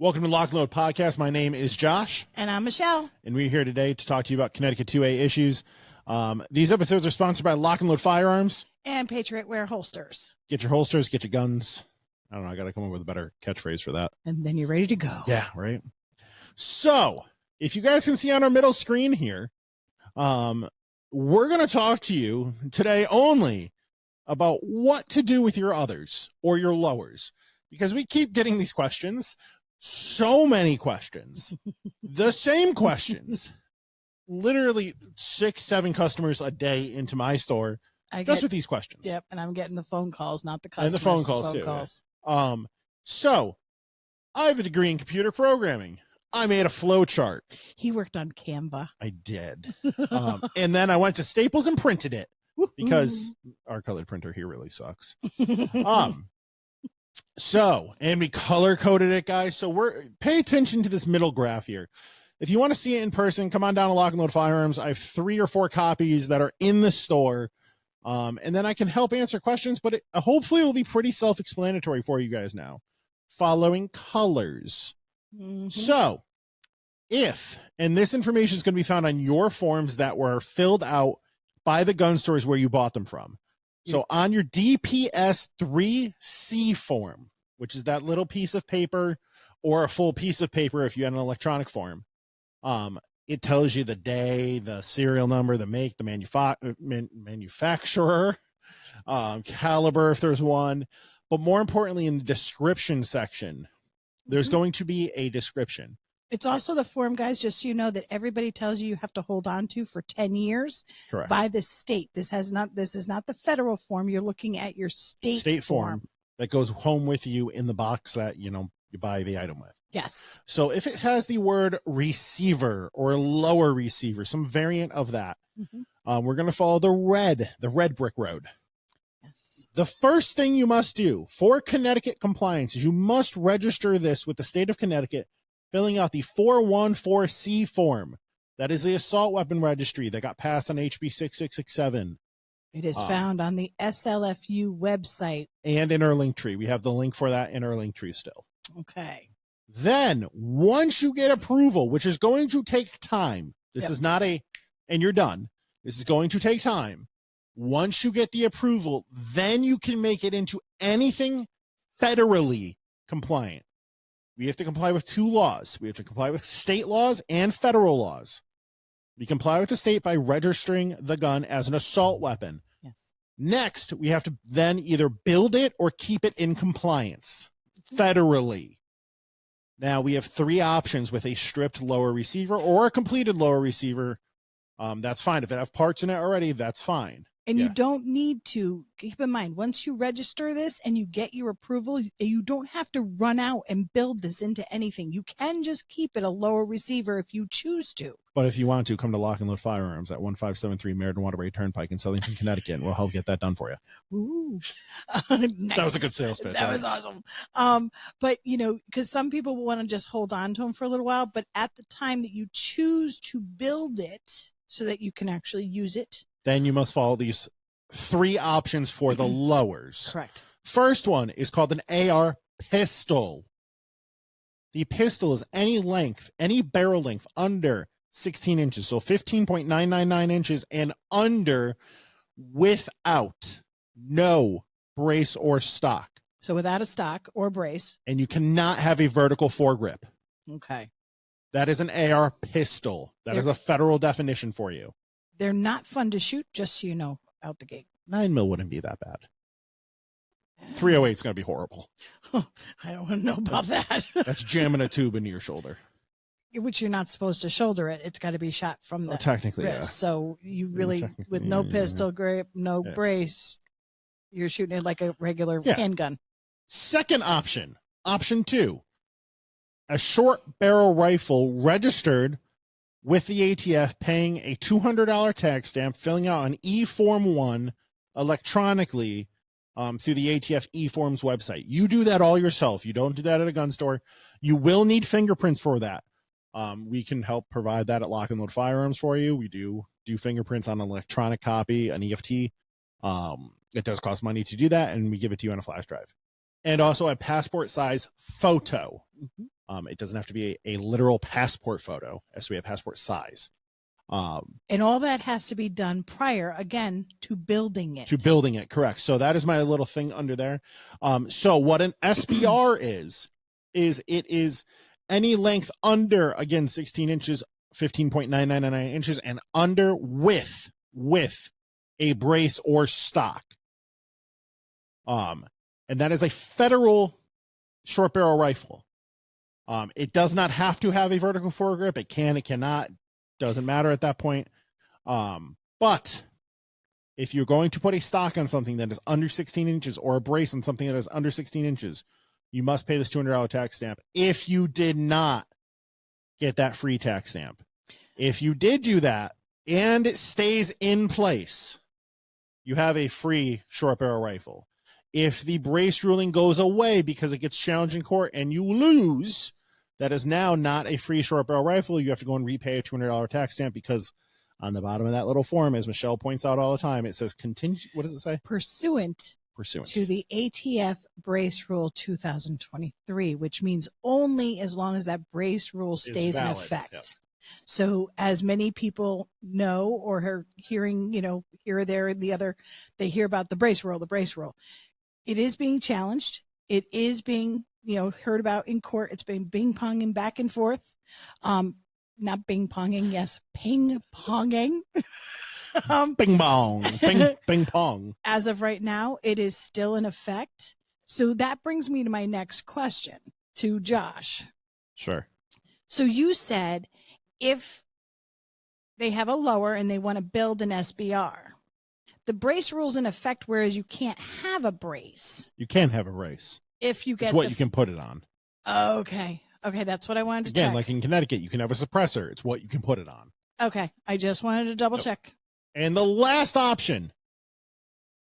Welcome to Lock and Load Podcast. My name is Josh. And I'm Michelle. And we're here today to talk to you about Connecticut 2A issues. These episodes are sponsored by Lock and Load Firearms. And Patriot Wear Holsters. Get your holsters, get your guns. I don't know, I got to come up with a better catchphrase for that. And then you're ready to go. Yeah, right. So, if you guys can see on our middle screen here, we're going to talk to you today only about what to do with your others or your lowers. Because we keep getting these questions. So many questions, the same questions, literally 6-7 customers a day into my store with these questions. Yep. And I'm getting the phone calls, not the customers. And the phone calls too. Yeah. So I have a degree in computer programming. I made a flowchart. He worked on Canva. I did. And then I went to Staples and printed it because our colored printer here really sucks. And we color coded it, guys. So pay attention to this middle graph here. If you want to see it in person, come on down to Lock and Load Firearms. I have 3 or 4 copies that are in the store. And then I can help answer questions, but hopefully it will be pretty self-explanatory for you guys now. Following colors. Mm-hmm. So and this information is going to be found on your forms that were filled out by the gun stores where you bought them from. So on your DPS 3C form, which is that little piece of paper or a full piece of paper if you had an electronic form, it tells you the day, the serial number, the make, the manufacturer, caliber if there's one. But more importantly, in the description section, there's going to be a description. It's also the form, guys, just so you know, that everybody tells you have to hold on to for 10 years. Correct. By the state. This is not the federal form. You're looking at your state form that goes home with you in the box that, you buy the item with. Yes. So if it has the word receiver or lower receiver, some variant of that, we're going to follow the red brick road. Yes. The first thing you must do for Connecticut compliance is you must register this with the state of Connecticut, filling out the 414C form. That is the assault weapon registry that got passed on HB 6667. It is found on the SLFU website. And in our link tree. We have the link for that in our link tree still. Okay. Then, once you get approval, which is going to take time, this is not and you're done. This is going to take time. Once you get the approval, then you can make it into anything federally compliant. We have to comply with 2 laws. We have to comply with state laws and federal laws. We comply with the state by registering the gun as an assault weapon. Yes. Next, we have to then either build it or keep it in compliance federally. Now, we have 3 options with a stripped lower receiver or a completed lower receiver. That's fine. If it have parts in it already, that's fine. And you don't need to, keep in mind, once you register this and you get your approval, you don't have to run out and build this into anything. You can just keep it a lower receiver if you choose to. But if you want to, come to Lock and Load Firearms at 1573 Meriden Waterbury Turnpike in Southington, Connecticut, and we'll help get that done for you. Ooh. Nice. That was a good sales pitch. That was awesome. But, because some people want to just hold on to them for a little while, but at the time that you choose to build it so that you can actually use it, then you must follow these 3 options for the lowers. Correct. First one is called an AR pistol. The pistol is any barrel length under 16 inches. So 15.999 inches and under without no brace or stock. So without a stock or brace. And you cannot have a vertical foregrip. Okay. That is an AR pistol. That is a federal definition for you. They're not fun to shoot, just so you know, out the gate. 9mm wouldn't be that bad. 308 is going to be horrible. I don't want to know about that. That's jamming a tube into your shoulder. Which you're not supposed to shoulder it. It's got to be shot from the technically, wrist. Yeah. So you really, with no pistol grip, no brace, you're shooting it like a regular handgun. Second option, option 2, a short barrel rifle registered with the ATF, paying a $200 tax stamp, filling out an E-Form 1 electronically through the ATF E-Forms website. You do that all yourself. You don't do that at a gun store. You will need fingerprints for that. We can help provide that at Lock and Load Firearms for you. We do fingerprints on an electronic copy, an EFT. It does cost money to do that, and we give it to you on a flash drive. And also a passport size photo. It doesn't have to be a literal passport photo. It has to be a passport size. And all that has to be done prior, again, to building it. Correct. So that is my little thing under there. So what an SBR is it is any length under, again, 16 inches, 15.999 inches, and under with a brace or stock. And that is a federal short barrel rifle. It does not have to have a vertical foregrip. It can, it cannot, doesn't matter at that point. But if you're going to put a stock on something that is under 16 inches or a brace on something that is under 16 inches, you must pay this $200 tax stamp if you did not get that free tax stamp. If you did do that and it stays in place, you have a free short barrel rifle. If the brace ruling goes away because it gets challenged in court and you lose, that is now not a free short barrel rifle. You have to go and repay a $200 tax stamp because on the bottom of that little form, as Michelle points out all the time, it says contingent. What does it say? Pursuant to the ATF Brace Rule 2023, which means only as long as that brace rule stays in effect. Yep. So as many people know or are hearing, here or there and the other, they hear about the brace rule. It is being challenged. It is being, heard about in court. It's been ping-ponging back and forth. Not ping-ponging, yes, ping-ponging. Bing bong, bing pong. As of right now, it is still in effect. So that brings me to my next question to Josh. Sure. So you said if they have a lower and they want to build an SBR, the brace rule's in effect, whereas you can't have a brace. You can have a brace. If you get it's what you can put it on. Okay, that's what I wanted to check. Again, like in Connecticut, you can have a suppressor. It's what you can put it on. Okay, I just wanted to double check. And the last option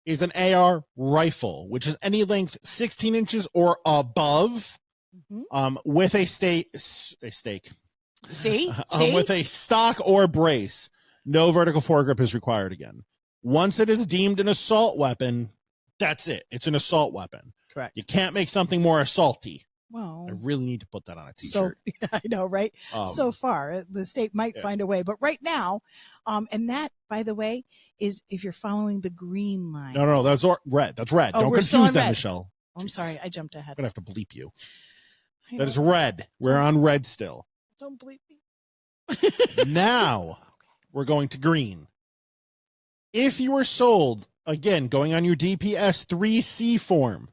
is an AR rifle, which is any length 16 inches or above, with a stake. See? With a stock or brace. No vertical foregrip is required again. Once it is deemed an assault weapon, that's it. It's an assault weapon. Correct. You can't make something more assaulty. Well, I really need to put that on a t-shirt. So I know, right? So far, the state might find a way, but right now, and that, by the way, is if you're following the green line. No, that's red. That's red. Oh, don't confuse that, red. Michelle. Oh, I'm sorry, I jumped ahead. I'm gonna have to bleep you. That is red. We're on red still. Don't bleep me. Now we're going to green. If you were sold, again, going on your DPS 3C form,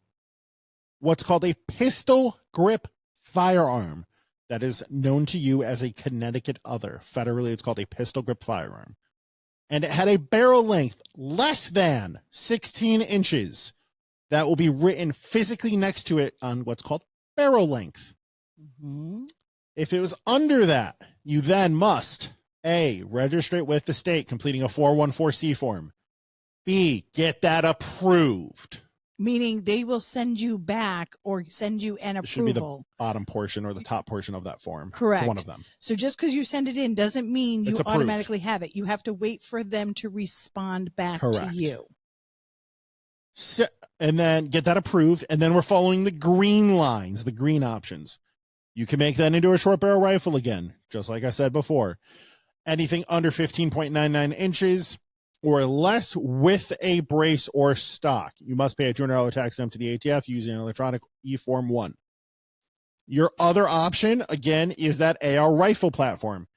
what's called a pistol grip firearm that is known to you as a Connecticut other. Federally, it's called a pistol grip firearm. And it had a barrel length less than 16 inches. That will be written physically next to it on what's called barrel length. If it was under that, you then must A, register it with the state, completing a 414C form. B, get that approved. Meaning they will send you back or send you an approval. It should be the bottom portion or the top portion of that form. Correct. It's one of them. So just because you send it in doesn't mean you approved. Automatically have it. You have to wait for them to respond back to you. So, and then get that approved. And then we're following the green lines, the green options. You can make that into a short barrel rifle again, just like I said before. Anything under 15.99 inches or less with a brace or stock. You must pay a $200 tax stamp to the ATF using an electronic e-form 1. Your other option, again, is that AR rifle platform.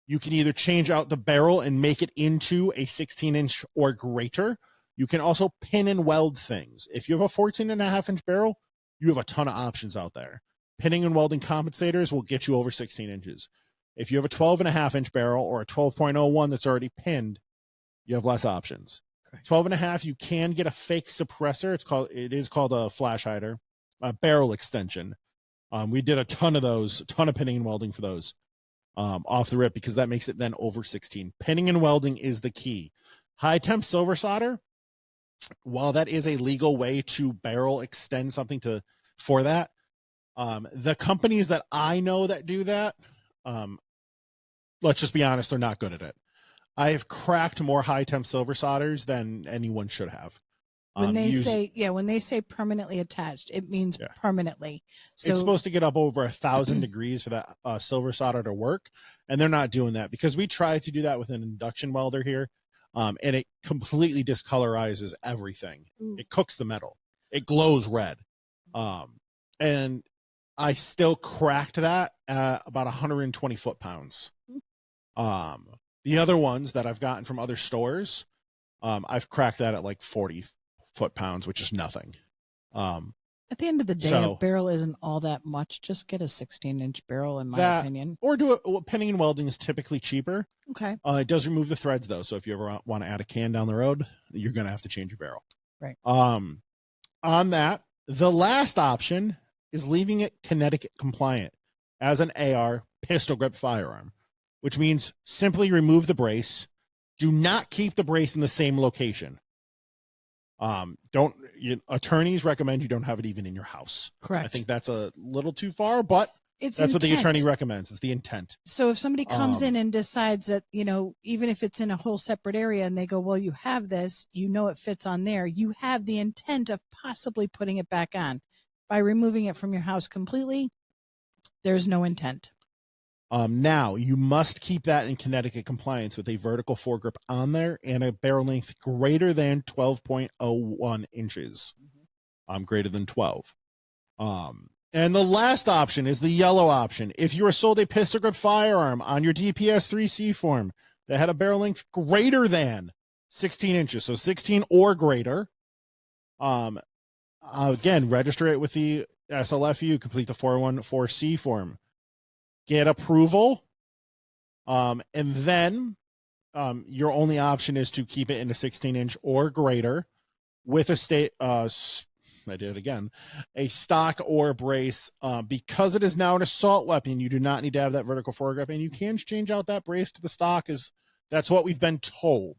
You can either change out the barrel and make it into a 16-inch or greater. You can also pin and weld things. If you have a 14.5-inch barrel, you have a ton of options out there. Pinning and welding compensators will get you over 16 inches. If you have a 12.5-inch barrel or a 12.01 that's already pinned, you have less options. 12.5, you can get a fake suppressor. It is called a flash hider, a barrel extension. We did a ton of those, a ton of pinning and welding for those off the rip because that makes it then over 16. Pinning and welding is the key. High temp silver solder, while that is a legal way to barrel extend something for that, the companies that I know that do that, let's just be honest, they're not good at it. I have cracked more high temp silver solders than anyone should have. When they say permanently attached, it means permanently. So it's supposed to get up over 1,000 degrees for that silver solder to work, and they're not doing that because we tried to do that with an induction welder here, and it completely discolorizes everything. It cooks the metal. It glows red, and I still cracked that at about 120 foot-pounds. The other ones that I've gotten from other stores, I've cracked that at like 40 foot-pounds, which is nothing. At the end of the day, a barrel isn't all that much. Just get a 16-inch barrel, in my opinion. Or pinning and welding is typically cheaper. Okay. It does remove the threads, though. So if you ever want to add a can down the road, you're going to have to change your barrel. Right. On that, the last option is leaving it Connecticut compliant as an AR pistol grip firearm, which means simply remove the brace. Do not keep the brace in the same location. Attorneys recommend you don't have it even in your house. Correct. I think that's a little too far, but that's what the attorney recommends. It's the intent. So if somebody comes in and decides that, even if it's in a whole separate area and they go, well, you have this, it fits on there. You have the intent of possibly putting it back on. By removing it from your house completely, there's no intent. Now, you must keep that in Connecticut compliance with a vertical foregrip on there and a barrel length greater than 12.01 inches. Greater than 12. And the last option is the yellow option. If you were sold a pistol grip firearm on your DPS 3C form that had a barrel length greater than 16 inches, so 16 or greater, again, register it with the SLFU, complete the 414C form. Get approval, and then your only option is to keep it in a 16-inch or greater with a a stock or brace. Because it is now an assault weapon, you do not need to have that vertical foregrip, and you can change out that brace to the stock. That's what we've been told.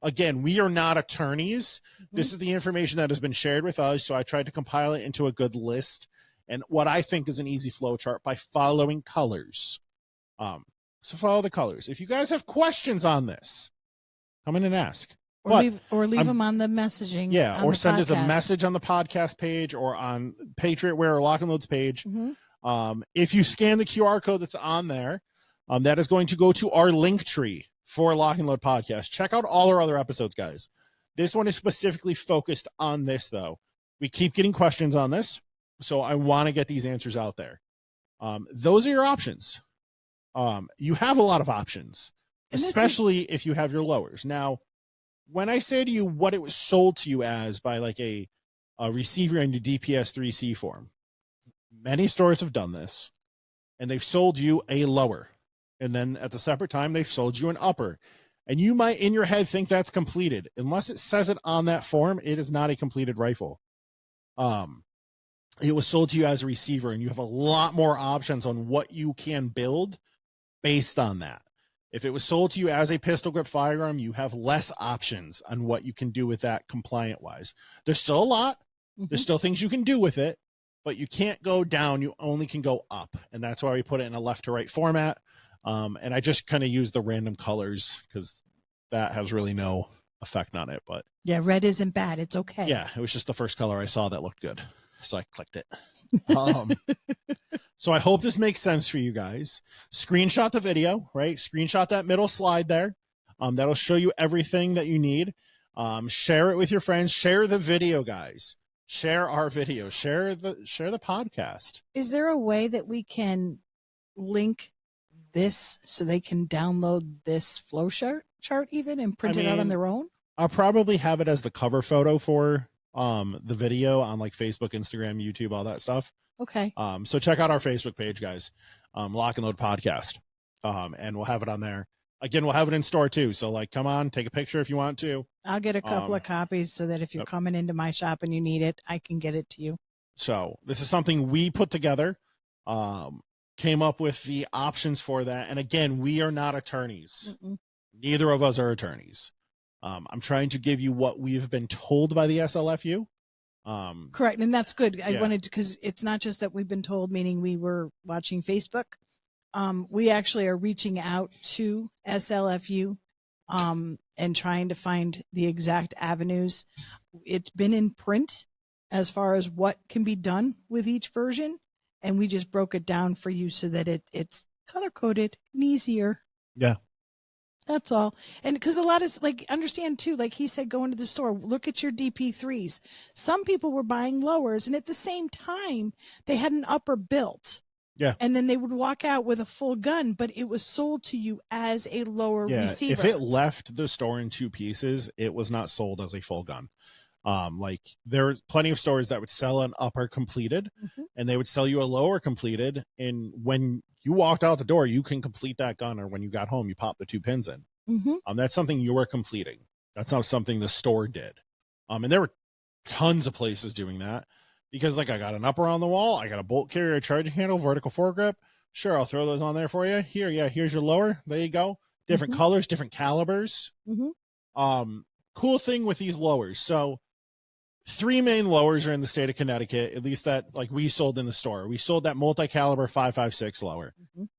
Again, we are not attorneys. This is the information that has been shared with us, so I tried to compile it into a good list. And what I think is an easy flow chart by following colors. So follow the colors. If you guys have questions on this, come in and ask. Or leave them on the messaging. Yeah, or send us a message on the podcast page or on Patriot Wear or Lock and Load's page. If you scan the QR code that's on there, that is going to go to our link tree for Lock and Load podcast. Check out all our other episodes, guys. This one is specifically focused on this, though. We keep getting questions on this. So I want to get these answers out there. Those are your options. You have a lot of options, especially if you have your lowers. Now, when I say to you what it was sold to you as by like a receiver in the DPS 3C form, many stores have done this, and they've sold you a lower. And then at the separate time, they've sold you an upper. And you might, in your head, think that's completed. Unless it says it on that form, it is not a completed rifle. It was sold to you as a receiver, and you have a lot more options on what you can build based on that. If it was sold to you as a pistol grip firearm, you have less options on what you can do with that compliant wise. There's still a lot. There's still things you can do with it, but you can't go down. You only can go up. And that's why we put it in a left to right format. And I just kind of use the random colors because that has really no effect on it. But yeah, red isn't bad. It's okay. Yeah, it was just the first color I saw that looked good. So I clicked it. So I hope this makes sense for you guys. Screenshot the video, right? Screenshot that middle slide there. That'll show you everything that you need. Share it with your friends. Share the video, guys. Share our video. Share the podcast. Is there a way that we can link this so they can download this flow chart even and print it out on their own? I'll probably have it as the cover photo for the video on like Facebook, Instagram, YouTube, all that stuff. Okay. So check out our Facebook page, guys. Lock and Load podcast. And we'll have it on there. Again, we'll have it in store too. So like, come on, take a picture if you want to. I'll get a couple of copies so that if you're coming into my shop and you need it, I can get it to you. So this is something we put together, came up with the options for that. And again, we are not attorneys. Neither of us are attorneys. I'm trying to give you what we've been told by the SLFU. Correct. And that's good. I wanted to, because it's not just that we've been told, meaning we were watching Facebook. We actually are reaching out to SLFU and trying to find the exact avenues. it's been in print as far as what can be done with each version. And we just broke it down for you so that it's color coded and easier. Yeah. That's all. And because a lot of, like, understand too, like he said, go into the store, look at your DP3s. Some people were buying lowers, and at the same time, they had an upper built. Yeah. And then they would walk out with a full gun, but it was sold to you as a lower receiver. If it left the store in 2 pieces, it was not sold as a full gun. Like there's plenty of stores that would sell an upper completed, and they would sell you a lower completed. And when you walked out the door, you can complete that gun, or when you got home, you pop the 2 pins in. That's something you were completing. That's not something the store did. And there were tons of places doing that, because like, I got an upper on the wall, I got a bolt carrier, a charging handle, vertical foregrip. Sure, I'll throw those on there for you. Here, here's your lower. There you go. Different colors, different calibers. Cool thing with these lowers. So 3 main lowers are in the state of Connecticut, at least that like we sold in the store. We sold that multi-caliber 5.56 lower.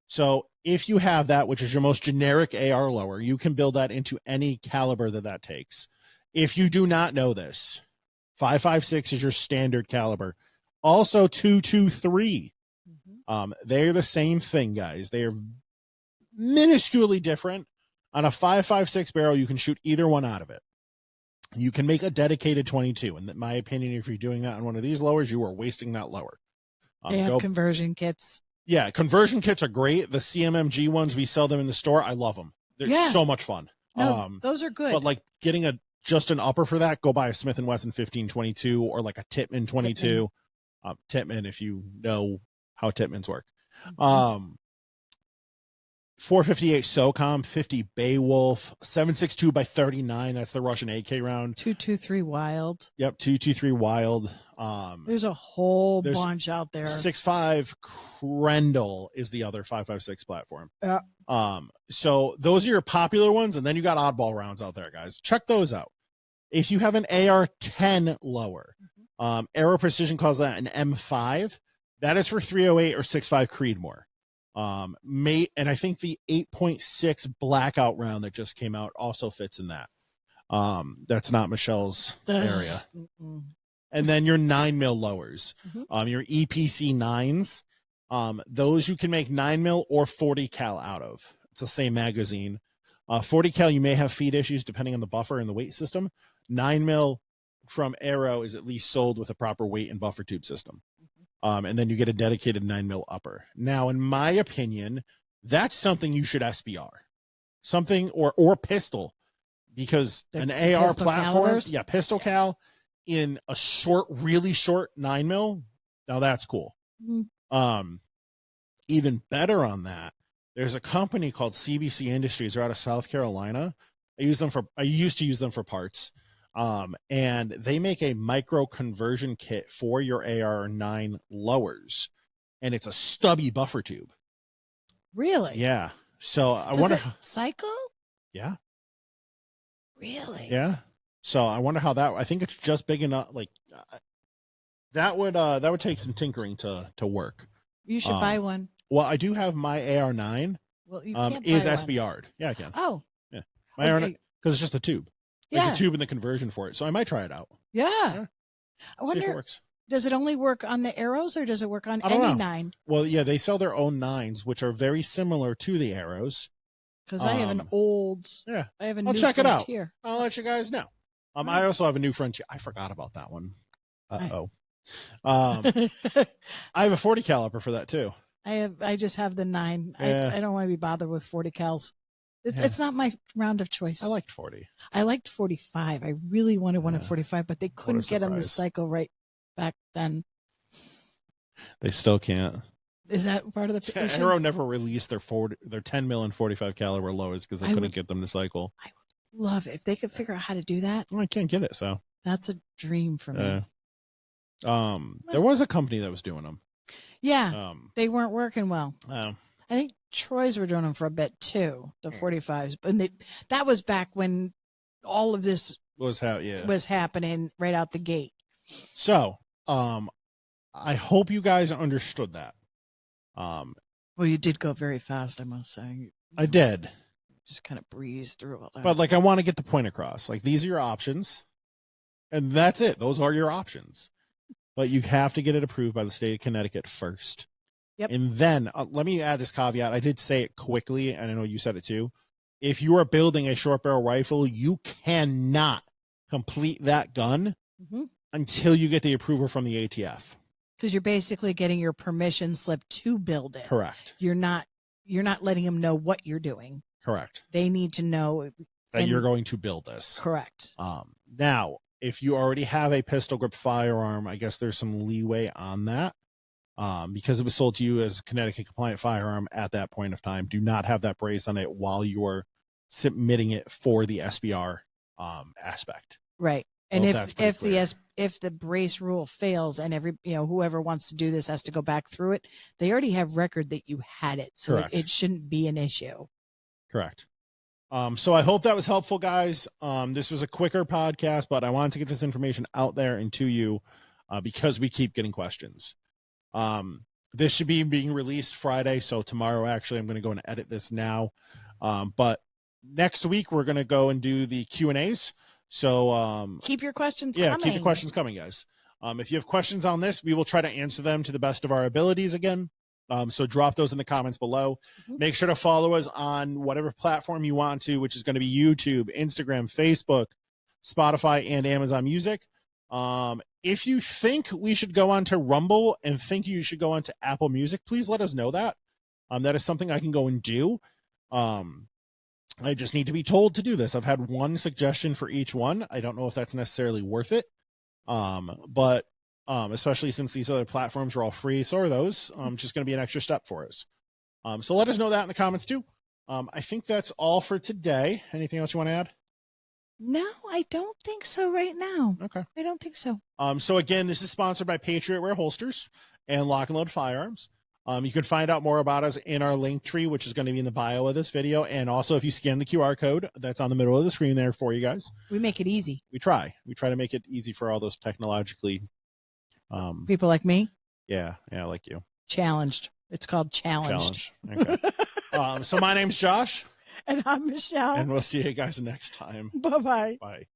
So if you have that, which is your most generic AR lower, you can build that into any caliber that takes. If you do not know this, 5.56 is your standard caliber. Also 223. They're the same thing, guys. They are minusculely different. On a 5.56 barrel, you can shoot either one out of it. You can make a dedicated 22. And in my opinion, if you're doing that on one of these lowers, you are wasting that lower. They have conversion kits. Yeah, conversion kits are great. The CMMG ones, we sell them in the store. I love them. They're so much fun. No, those are good. But like getting just an upper for that, go buy a Smith & Wesson 1522 or like a Tippmann 22. Tippmann, if you know how Tippmanns work. 458 SOCOM, 50 Beowulf, 762 by 39. That's the Russian AK round. 223 Wild. Yep, 223 Wild. There's a whole bunch out there. 6.5 Krendel is the other 5.56 platform. Yeah. So those are your popular ones, and then you got oddball rounds out there, guys. Check those out. If you have an AR-10 lower, Aero Precision calls that an M5. That is for 308 or 6.5 Creedmoor. And I think the 8.6 blackout round that just came out also fits in that. That's not Michelle's area. And then your 9mm lowers, your EPC 9s, those you can make 9mm or 40 cal out of. It's the same magazine. 40 cal, you may have feed issues depending on the buffer and the weight system. 9mm from Aero is at least sold with a proper weight and buffer tube system. And then you get a dedicated 9mm upper. Now, in my opinion, that's something you should SBR, something or pistol, because an AR platform, pistol cal in a really short 9mm. Now that's cool. Even better on that, there's a company called CBC Industries. They're out of South Carolina. I used to use them for parts. And they make a micro conversion kit for your AR-9 lowers, and it's a stubby buffer tube. Really? Yeah. So I Does wonder. It cycle? Yeah. Really? Yeah. So I wonder how that. I think it's just big enough. Like that would take some tinkering to work. You should buy one. Well, I do have my AR-9. Well, you can't is buy SBR'd. Yeah, I can. Oh. Yeah. My AR-9 because it's just a tube. Yeah. The tube and the conversion for it. So I might try it out. Yeah. I wonder, see if it works. Does it only work on the Arrows, or does it work on any 9? Well, yeah, they sell their own 9s, which are very similar to the Arrows. Because I have an old. Yeah. I have a I'll new check Frontier. It out. I'll let you guys know. I also have a new Frontier. I forgot about that one. Uh-oh. I have a 40 caliber for that too. I just have the 9. Yeah. I don't want to be bothered with 40 cals. It's not my round of choice. I liked 40. I liked 45. I really wanted one at 45, but they couldn't get them to cycle right back then. They still can't. Is that part of the issue? Arrow never released their 10mm and 45 caliber lowers because they couldn't get them to cycle. I would love it if they could figure out how to do that. Well, I can't get it, so that's a dream for me. There was a company that was doing them. Yeah, they weren't working well. I think Troy's were doing them for a bit too, the 45s, but that was back when all of this was happening right out the gate. So, I hope you guys understood that. Well, you did go very fast, I must say. I did. Just kind of breezed through all that. But like, I want to get the point across. Like, these are your options. And that's it. Those are your options. But you have to get it approved by the state of Connecticut first. Yep. And then let me add this caveat. I did say it quickly, and I know you said it too. If you are building a short barrel rifle, you cannot complete that gun until you get the approval from the ATF. Because you're basically getting your permission slip to build it. Correct. You're not letting them know what you're doing. Correct. They need to know that you're going to build this. Correct. Now, if you already have a pistol grip firearm, I guess there's some leeway on that. Because it was sold to you as a Connecticut compliant firearm at that point of time. Do not have that brace on it while you're submitting it for the SBR aspect. Right. And if the brace rule fails and whoever wants to do this has to go back through it, they already have record that you had it. So it shouldn't be an issue. Correct. So I hope that was helpful, guys. This was a quicker podcast, but I wanted to get this information out there and to you because we keep getting questions. This should be being released Friday. So tomorrow, actually, I'm going to go and edit this now. But next week, we're going to go and do the Q&As. So keep your questions coming. Keep the questions coming, guys. If you have questions on this, we will try to answer them to the best of our abilities again. So drop those in the comments below. Make sure to follow us on whatever platform you want to, which is going to be YouTube, Instagram, Facebook, Spotify, and Amazon Music. If you think we should go on to Rumble and think you should go on to Apple Music, please let us know that. That is something I can go and do. I just need to be told to do this. I've had one suggestion for each one. I don't know if that's necessarily worth it. But especially since these other platforms are all free, so are those. Just going to be an extra step for us. So let us know that in the comments too. I think that's all for today. Anything else you want to add? No, I don't think so right now. Okay. I don't think so. So again, this is sponsored by Patriot Wear Holsters and Lock and Load Firearms. You can find out more about us in our link tree, which is going to be in the bio of this video. And also, if you scan the QR code, that's on the middle of the screen there for you guys. We make it easy. We try to make it easy for all those technologically. People like me? Yeah, like you. Challenged. It's called Challenged. Okay. So my name's Josh. And I'm Michelle. And we'll see you guys next time. Bye-bye. Bye.